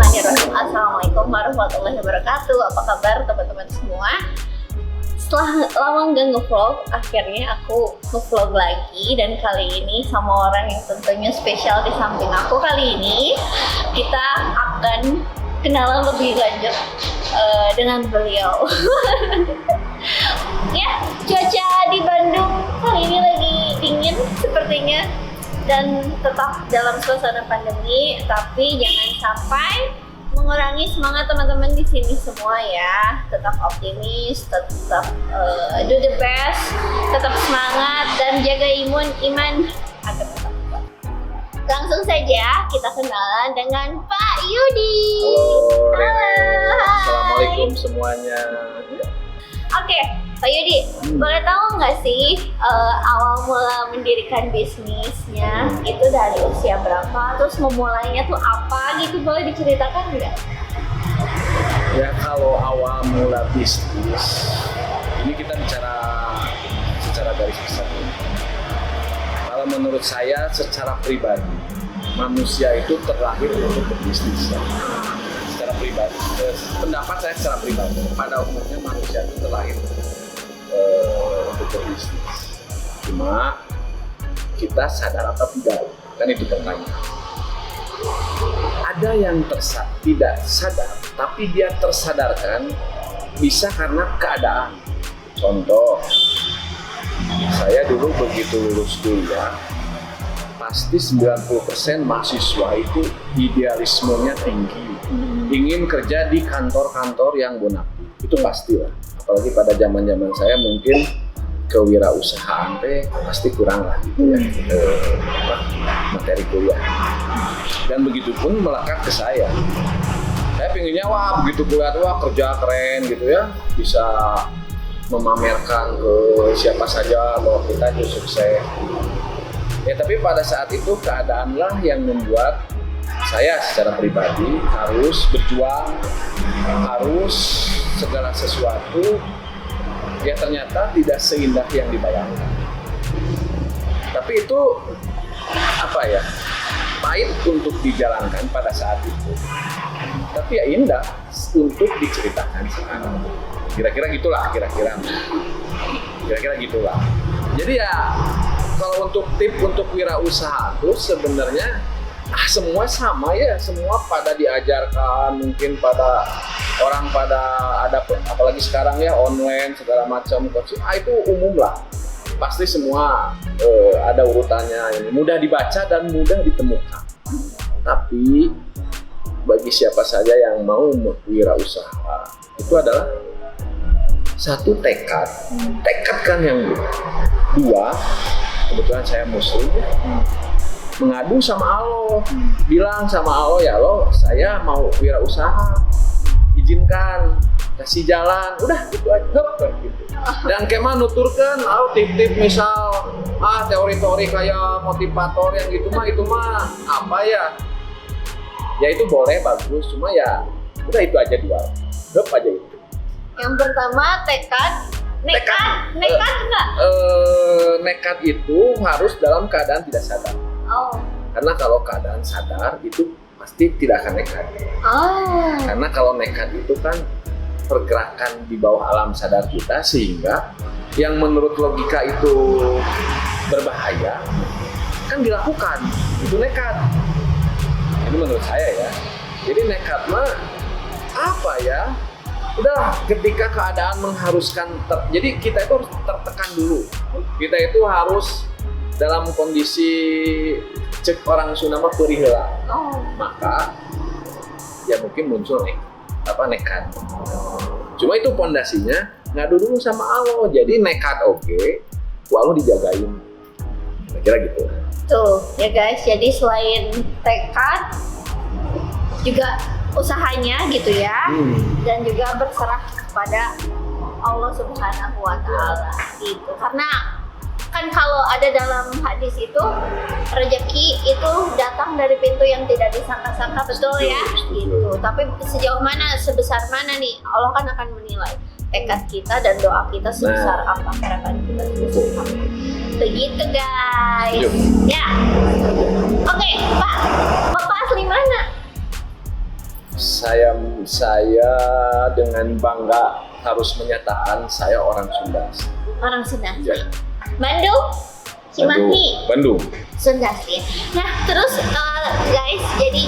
Bismillahirrahmanirrahim. Assalamualaikum warahmatullahi wabarakatuh. Apa kabar teman-teman semua? Setelah lama nggak nge-vlog, akhirnya aku nge-vlog lagi. Dan kali ini sama orang yang tentunya spesial di samping aku. Kali ini kita akan kenalan lebih lanjut dengan beliau. Ya, cuaca di Bandung kali ini lagi dingin sepertinya. Dan tetap dalam suasana pandemi, tapi jangan sampai mengurangi semangat teman-teman di sini semua ya. Tetap optimis, tetap do the best, tetap semangat dan jaga iman agar tetap kuat. Langsung saja kita kenalan dengan Pak Yudi. Halo. Hai. Assalamualaikum semuanya. Oke, Pak Yudi, boleh tahu nggak sih awal mula mendirikan bisnisnya itu dari usia berapa? Terus memulainya tuh apa gitu, boleh diceritakan nggak? Ya, kalau awal mula bisnis, ini kita bicara secara garis besar. Kalau menurut saya secara pribadi, manusia itu terlahir untuk berbisnis. Ya. Secara pribadi, pendapat saya secara pribadi, pada umumnya manusia itu terlahir untuk berbisnis. Cuma kita sadar atau tidak, kan itu pertanyaan. Ada yang tidak sadar, tapi dia tersadarkan bisa karena keadaan. Contoh, saya dulu begitu lulus kuliah, pasti 90% mahasiswa itu idealismenya tinggi, ingin kerja di kantor-kantor yang bonafide, itu pastilah. Apalagi pada zaman-zaman saya mungkin kewirausahaan pasti kurang lah gitu ya, materi kuliah. Dan begitu pun melekat ke saya. Saya pinginnya wah begitu kuliah tuh kerja keren gitu ya, bisa memamerkan ke siapa saja bahwa kita itu sukses. Ya tapi pada saat itu keadaanlah yang membuat saya secara pribadi harus berjuang, harus segala sesuatu yang ternyata tidak seindah yang dibayangkan. Tapi itu apa ya, pahit untuk dijalankan pada saat itu, tapi ya indah untuk diceritakan sekarang. Kira-kira gitulah. Jadi ya kalau untuk tip untuk wirausaha itu sebenarnya semua sama ya, semua pada diajarkan, mungkin pada orang pada ada, apalagi sekarang ya online segala macam coaching, itu umum lah, pasti semua ada urutannya, ini mudah dibaca dan mudah ditemukan. Tapi bagi siapa saja yang mau wirausaha itu adalah satu tekad kan yang dua, kebetulan saya muslim, mengadu sama Allah, bilang sama Allah, ya Allah saya mau wirausaha, izinkan, kasih jalan, udah gitu aja gitu. Dan kemah nuturkan, tip-tip misal, teori-teori kayak motivator yang itu mah apa ya? Ya itu boleh bagus, cuma ya udah itu aja dua, aja itu. Yang pertama nekat nggak? Nekat itu harus dalam keadaan tidak sadar. Oh. Karena kalau keadaan sadar itu pasti tidak akan nekat. Oh. Karena kalau nekat itu kan pergerakan di bawah alam sadar kita, sehingga yang menurut logika itu berbahaya kan dilakukan, itu nekat. Ini menurut saya ya. Jadi nekat mah apa ya? Udah ketika keadaan mengharuskan jadi kita itu harus tertekan dulu. Kita itu harus dalam kondisi cek orang Sunda mah perih heula. Oh. Maka ya mungkin muncul nekat. Cuma itu pondasinya ngadu dulu sama Allah. Jadi nekat oke, Allah dijagain. Kira-kira gitu. Tuh ya guys, jadi selain tekad juga usahanya gitu ya, dan juga berserah kepada Allah Subhanahu wa Ta'ala gitu. Karena kan kalau ada dalam hadis itu, rezeki itu datang dari pintu yang tidak disangka-sangka, betul ya gitu. Tapi sejauh mana, sebesar mana nih, Allah kan akan menilai tekad kita dan doa kita sebesar apa, harapan kita sebesar apa. Begitu guys. Ya. Oke, Pak. Bapak asli mana? saya dengan bangga harus menyatakan saya orang Sunda. Orang Sunda. Ya. Bandung, Cimahi, Bandung. Sunda sih. Nah, terus guys, jadi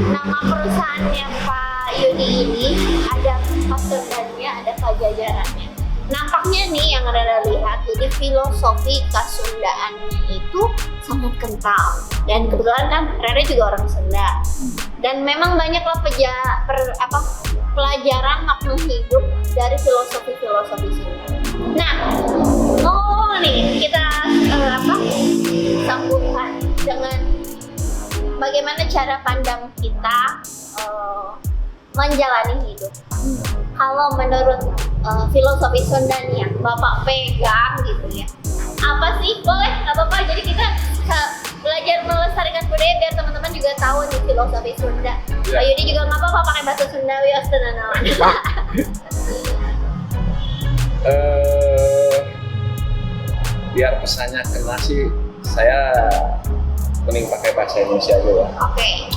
nama perusahaannya Pak Yudi ini ada Kasundanya, ada Pajajarannya. Nampaknya nih yang Rere lihat, jadi filosofi Kasundaannya itu sangat kental. Dan kebetulan kan Rere juga orang Sunda. Dan memang banyaklah pelajaran makna hidup dari filosofi-filosofi Sunda. Nah, nih kita sambungkan dengan bagaimana cara pandang kita menjalani hidup. Kalau menurut filosofi Sunda nih yang Bapak pegang gitu ya, apa sih? Boleh, nggak apa-apa. Jadi kita belajar melestarikan budaya biar teman-teman juga tahu nih filosofi Sunda. Ya. Pak Yudi juga nggak apa-apa pakai bahasa Sunda, wios tenan. Biar pesannya kena sih, saya mending pakai bahasa Indonesia aja ya. Oke.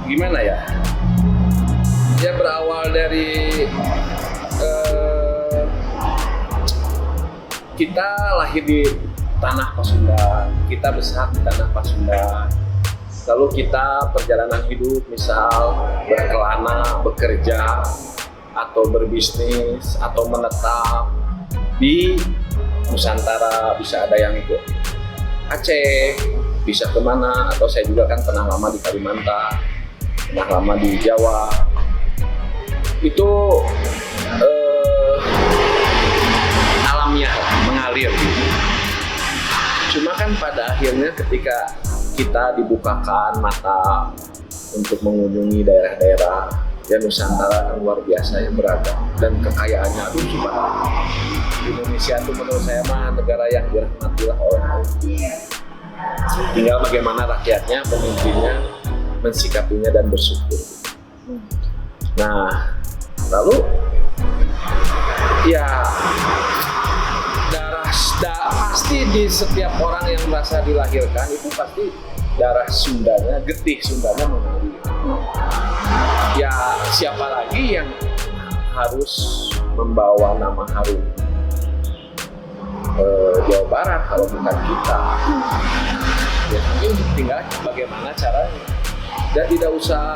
Gimana ya? Ya berawal dari kita lahir di tanah Pasundan, kita besar di tanah Pasundan. Lalu kita perjalanan hidup, misal berkelana, bekerja, atau berbisnis, atau menetap di Nusantara, bisa ada yang ikut Aceh, bisa kemana, atau saya juga kan pernah lama di Kalimantan, pernah lama di Jawa. Itu alamiah, mengalir. Cuma kan pada akhirnya ketika kita dibukakan mata untuk mengunjungi daerah-daerah ya Nusantara yang luar biasa yang beragam dan kekayaannya, aduh subhanallah. Indonesia itu menurut saya mah negara yang dirahmatilah oleh Allah. Tinggal bagaimana rakyatnya, pemimpinnya mensikapinya dan bersyukur. Nah, lalu ya pasti di setiap orang yang merasa dilahirkan itu pasti darah Sundanya, getih Sundanya mengalir. Ya siapa lagi yang harus membawa nama harum Jawa Barat kalau bukan kita? Ya mungkin tinggal bagaimana caranya. Dan tidak usah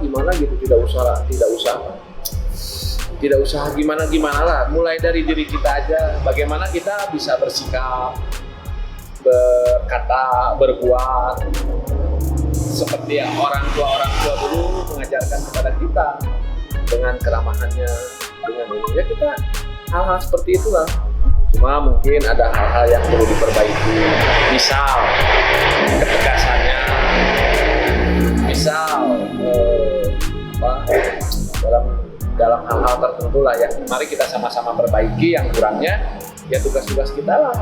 gimana gitu, tidak usah gimana lah, mulai dari diri kita aja, bagaimana kita bisa bersikap, berkata, berbuat seperti yang orang tua dulu mengajarkan kepada kita dengan keramahannya, dengan ya kita hal-hal seperti itulah. Cuma mungkin ada hal-hal yang perlu diperbaiki, misal ketegasannya, misal dalam hal-hal tertentu lah ya. Mari kita sama-sama perbaiki yang kurangnya. Ya tugas-tugas kita lah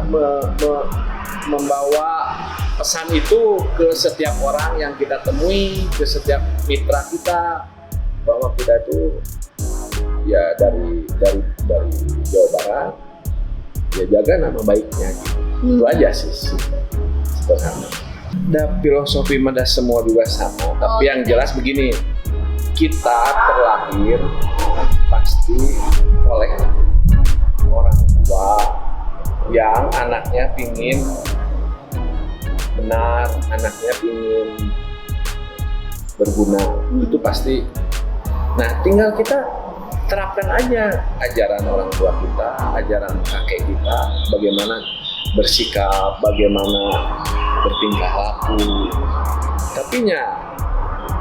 membawa pesan itu ke setiap orang yang kita temui, ke setiap mitra kita, bahwa kita itu ya dari Jawa Barat ya jaga nama baiknya gitu. Itu aja sih sederhana. Dan filosofi mada semua juga sama, tapi yang jelas begini, kita terlahir pasti oleh orang tua yang anaknya pingin benar, anaknya pingin berguna, itu pasti. Nah, tinggal kita terapkan aja ajaran orang tua kita, ajaran kakek kita, bagaimana bersikap, bagaimana bertingkah laku. Tapi nya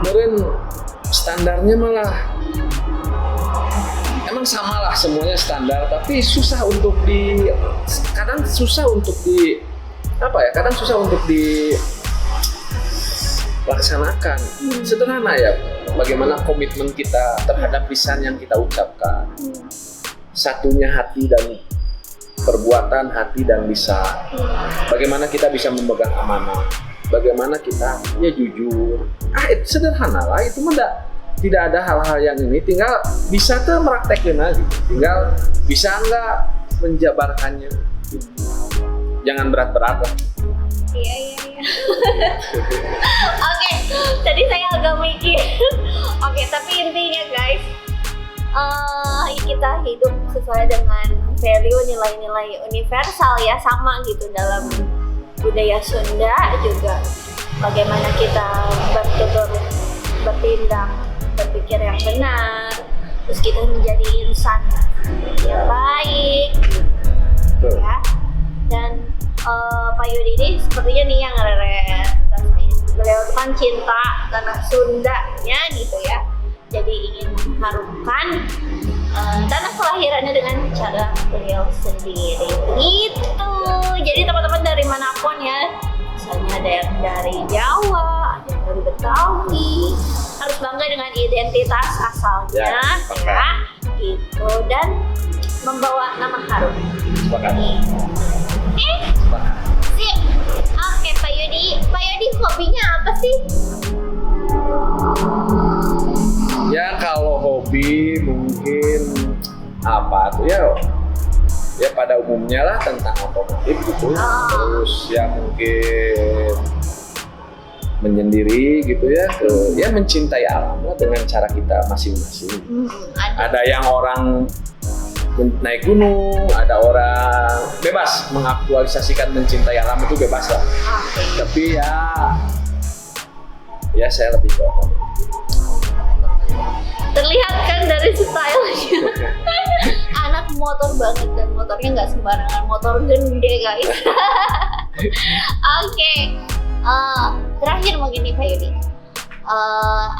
meren standarnya malah emang samalah semuanya standar, tapi kadang susah untuk dilaksanakan. Sederhana ya, bagaimana komitmen kita terhadap lisan yang kita ucapkan, satunya hati dan perbuatan, hati dan lisan. Bagaimana kita bisa memegang amanah, bagaimana kita ya jujur. Itu sederhana lah, itu mah tidak ada hal-hal yang ini, tinggal bisa tuh meraktekin aja, tinggal bisa nggak menjabarkannya gitu. Jangan berat-berat lah. Iya. Oke, tadi saya agak mikir. Oke, Oke, tapi intinya guys, kita hidup sesuai dengan value, nilai-nilai universal ya, sama gitu dalam budaya Sunda juga. Bagaimana kita bertutur, bertindak, berpikir yang benar, terus kita menjadi insan yang baik, ya. Dan Pak Yudi ini sepertinya nih yang rasanya beliau kan cinta tanah Sundanya gitu ya, jadi ingin mengharumkan tanah kelahirannya dengan cara beliau sendiri gitu. Jadi teman-teman dari manapun ya, misalnya ada yang dari Jawa, ada yang dari Betawi, harus bangga dengan identitas asalnya ya gitu, dan membawa nama harum. Sepakat. Sip. Oke, Pak Yudi hobinya apa sih? Ya kalau hobi mungkin apa tuh ya pada umumnya lah tentang otomotif gitu. Terus ya mungkin menyendiri gitu ya, ya mencintai alam lah dengan cara kita masing-masing. Ada yang orang naik gunung, ada orang bebas mengaktualisasikan mencintai alam, itu bebas lah. Tapi ya saya lebih ke otomotif. Terlihat kan dari stylenya. Anak motor banget, dan motornya nggak sembarangan, motor gede guys. Oke. Terakhir mungkin nih Pak Yudi,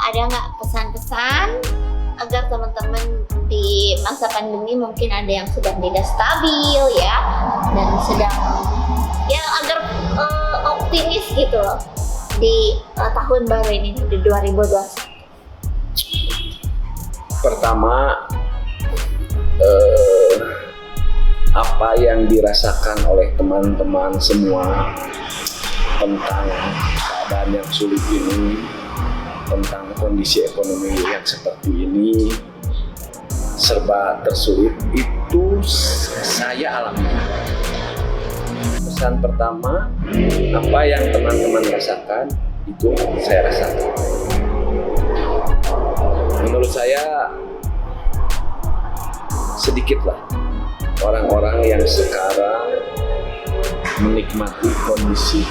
ada nggak pesan-pesan agar teman-teman di masa pandemi, mungkin ada yang sedang tidak stabil ya, dan sedang ya agar optimis gitu loh di tahun baru ini di 2021? Pertama, apa yang dirasakan oleh teman-teman semua tentang keadaan yang sulit ini, tentang kondisi ekonomi yang seperti ini, serba tersulit, itu saya alami. Pesan pertama, apa yang teman-teman rasakan, itu saya rasakan. Menurut saya, sedikitlah orang-orang yang sekarang menikmati kondisi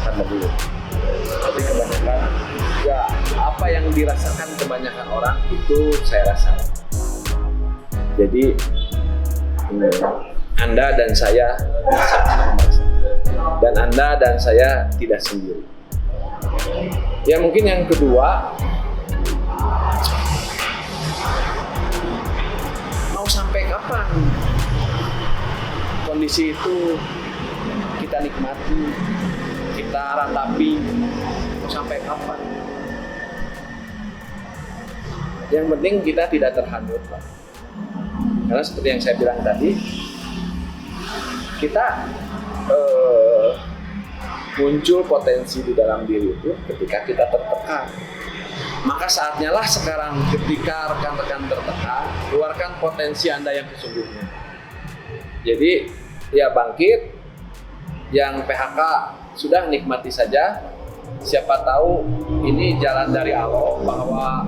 pandemi. Tapi kebanyakan, ya apa yang dirasakan kebanyakan orang itu saya rasakan. Jadi Anda dan saya sama-sama merasakan, dan Anda dan saya tidak sendiri. Ya mungkin yang kedua, mau sampai kapan kondisi itu kita nikmati, kita ratapi, mau sampai kapan? Yang penting kita tidak terhanyut, Pak. Karena seperti yang saya bilang tadi, kita muncul potensi di dalam diri itu ketika kita tertekan. Maka saatnya lah sekarang, ketika rekan-rekan tertekan, keluarkan potensi Anda yang sesungguhnya. Jadi ya bangkit, yang PHK sudah nikmati saja. Siapa tahu ini jalan dari Allah, bahwa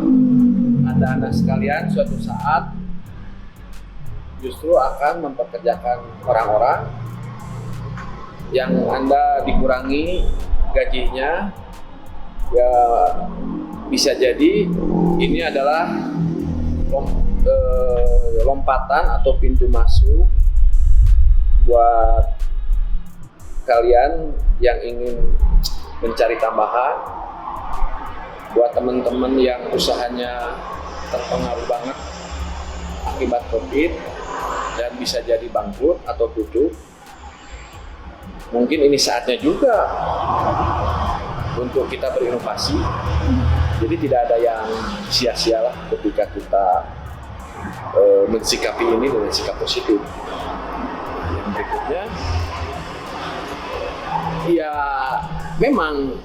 Anda sekalian suatu saat justru akan mempekerjakan orang-orang yang Anda dikurangi gajinya. Ya bisa jadi ini adalah lompatan atau pintu masuk buat kalian yang ingin mencari tambahan, buat teman-teman yang usahanya terpengaruh banget akibat COVID dan bisa jadi bangkrut atau tutup. Mungkin ini saatnya juga untuk kita berinovasi. Jadi tidak ada yang sia-sia lah ketika kita mensikapi ini dengan sikap positif. Yang berikutnya, ya memang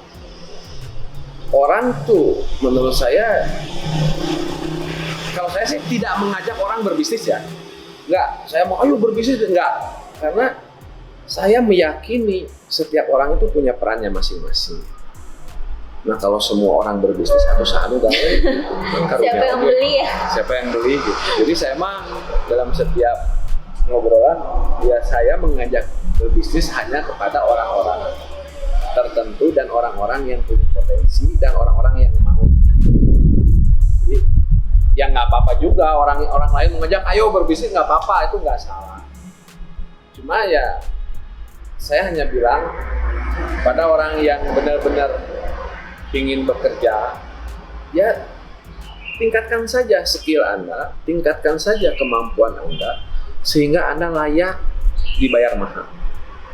orang tuh menurut saya, kalau saya sih tidak mengajak orang berbisnis ya. Enggak, saya mau ayo berbisnis, enggak. Karena saya meyakini setiap orang itu punya perannya masing-masing. Nah kalau semua orang berbisnis atau sahanu kan Siapa yang beli ya? Siapa yang beli gitu. Jadi saya mah dalam setiap ngobrolan ya saya mengajak berbisnis hanya kepada orang-orang tertentu dan orang-orang yang punya potensi dan orang-orang yang mau. Jadi ya nggak apa-apa juga orang lain mengajak ayo berbisnis, nggak apa-apa, itu nggak salah. Cuma ya saya hanya bilang pada orang yang benar-benar ingin bekerja, ya tingkatkan saja skill Anda, tingkatkan saja kemampuan Anda, sehingga Anda layak dibayar mahal,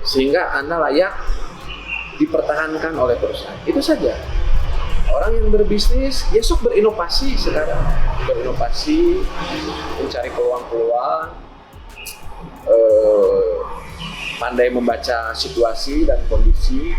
sehingga Anda layak dipertahankan oleh perusahaan. Itu saja. Orang yang berbisnis, ya sok berinovasi sekarang, berinovasi, mencari peluang-peluang, pandai membaca situasi dan kondisi.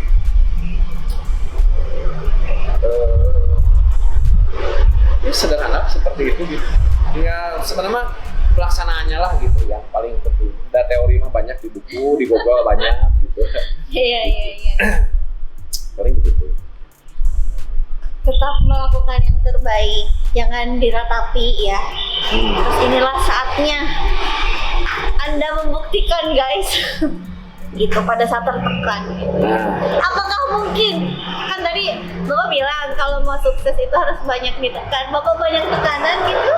Ya sederhana seperti itu gitu. Tinggal sebenarnya pelaksanaannya lah gitu yang paling penting. Ada teori mah banyak di buku, di Google banyak gitu. Iya. Paling begitu. Tetap melakukan yang terbaik, jangan diratapi ya. Terus inilah saatnya Anda membuktikan guys. Gitu pada saat tertekan gitu. Apakah mungkin kan tadi Bapak bilang kalau mau sukses itu harus banyak ditekan. Bapak banyak tekanan gitu.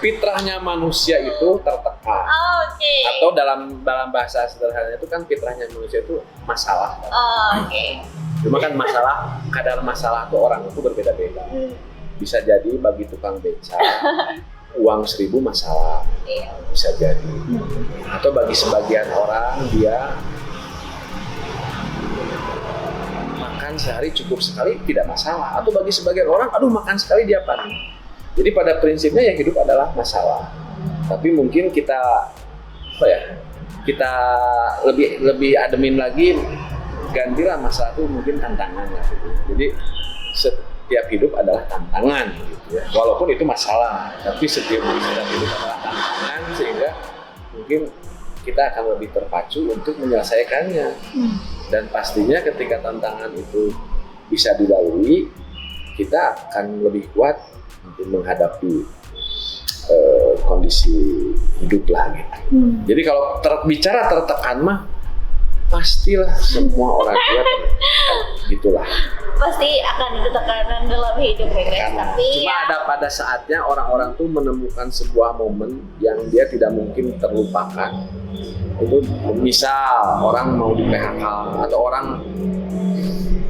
Fitrahnya manusia itu tertekan. Oke. Atau dalam bahasa sederhana itu kan fitrahnya manusia itu masalah. Oke. Cuma kan masalah, kadar masalah tuh orang itu berbeda-beda. Bisa jadi bagi tukang beca uang 1.000 masalah, bisa jadi. Atau bagi sebagian orang dia makan sehari cukup sekali tidak masalah. Atau bagi sebagian orang, aduh makan sekali dia panik. Jadi pada prinsipnya ya hidup adalah masalah. Tapi mungkin kita kita lebih ademin lagi, gantilah masalah itu mungkin tantangan ya. Jadi setiap hidup adalah tantangan gitu ya. Walaupun itu masalah, tapi setiap hidup adalah tantangan sehingga mungkin kita akan lebih terpacu untuk menyelesaikannya. Dan pastinya ketika tantangan itu bisa dilalui, kita akan lebih kuat untuk menghadapi kondisi hidup lah gitu. Jadi kalau bicara tertekan mah pastilah semua orang tua gitulah. Pasti akan ada tekanan dalam hidup ya guys. Tapi cuma ada pada saatnya orang-orang tuh menemukan sebuah momen yang dia tidak mungkin terlupakan. Itu misal orang mau di PHK atau orang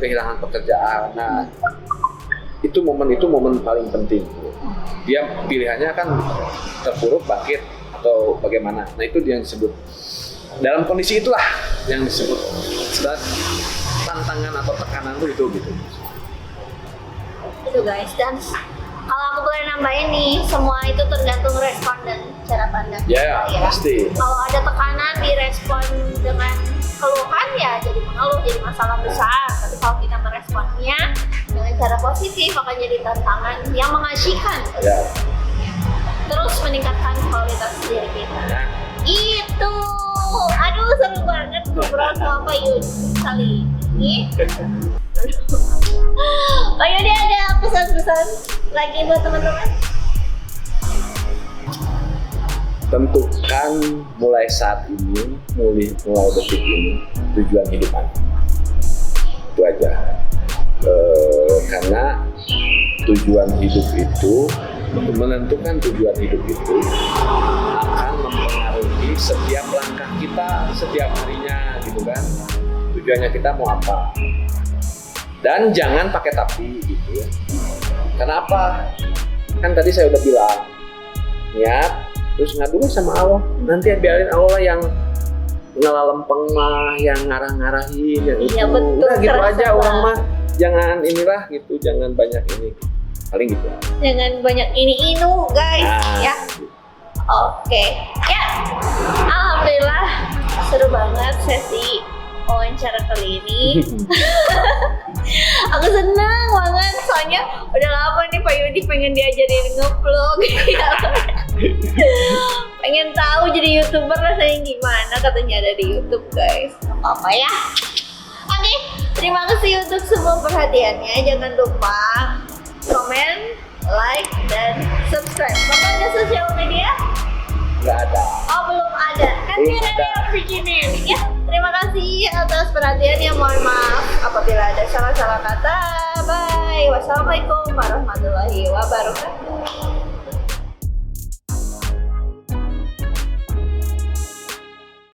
kehilangan pekerjaan. Nah, itu momen paling penting. Dia pilihannya kan terpuruk, bangkit atau bagaimana. Nah, itu yang disebut. Dalam kondisi itulah yang disebut tantangan atau tekanan itu gitu. Itu guys, dan kalau aku boleh nambahin nih, semua itu tergantung respon dan cara pandang Ya, kita, pasti. Kalau ada tekanan direspon dengan keluhan ya jadi mengeluh, jadi masalah besar. Tapi kalau kita meresponnya dengan cara positif akan jadi tantangan yang mengasihkan. Ya. Terus meningkatkan kualitas diri kita. Nah. Itu, aduh seru banget ngobrol sama Pak Yudi kali ini. Pak Yudi ada pesan-pesan lagi buat teman-teman? Tentukan mulai saat ini, mulai detik ini tujuan hidup Anda. Itu aja. Karena tujuan hidup itu, menentukan tujuan hidup itu akan mempengaruhi setiap langkah kita setiap harinya gitu kan. Tujuannya kita mau apa. Dan jangan pakai tapi gitu ya. Kenapa? Kan tadi saya udah bilang niat, terus ngadu sama Allah. Nanti biarin Allah yang ngelalempeng mah, yang ngarah-ngarahin, yang itu. Iya, betul, Udah gitu aja banget. orang mah. Jangan inilah gitu, jangan banyak ini. Paling gitu. Jangan banyak ini-inu guys ya. Oke. Ya. Alhamdulillah seru banget sesi wawancara kali ini. Aku senang banget soalnya udah lama nih Pak Yudi pengen diajarin nge-vlog. Pengen tahu jadi YouTuber rasanya gimana, katanya ada di YouTube guys. Apa ya? Oke, Terima kasih untuk semua perhatiannya. Jangan lupa komen, like, dan subscribe. Bapak ada sosial media? Nggak ada. Oh, belum ada. Kan Belum biar ada ada. yang bikinin. Ya, terima kasih atas perhatiannya. Mohon maaf apabila ada salah-salah kata. Bye. Wassalamualaikum warahmatullahi wabarakatuh.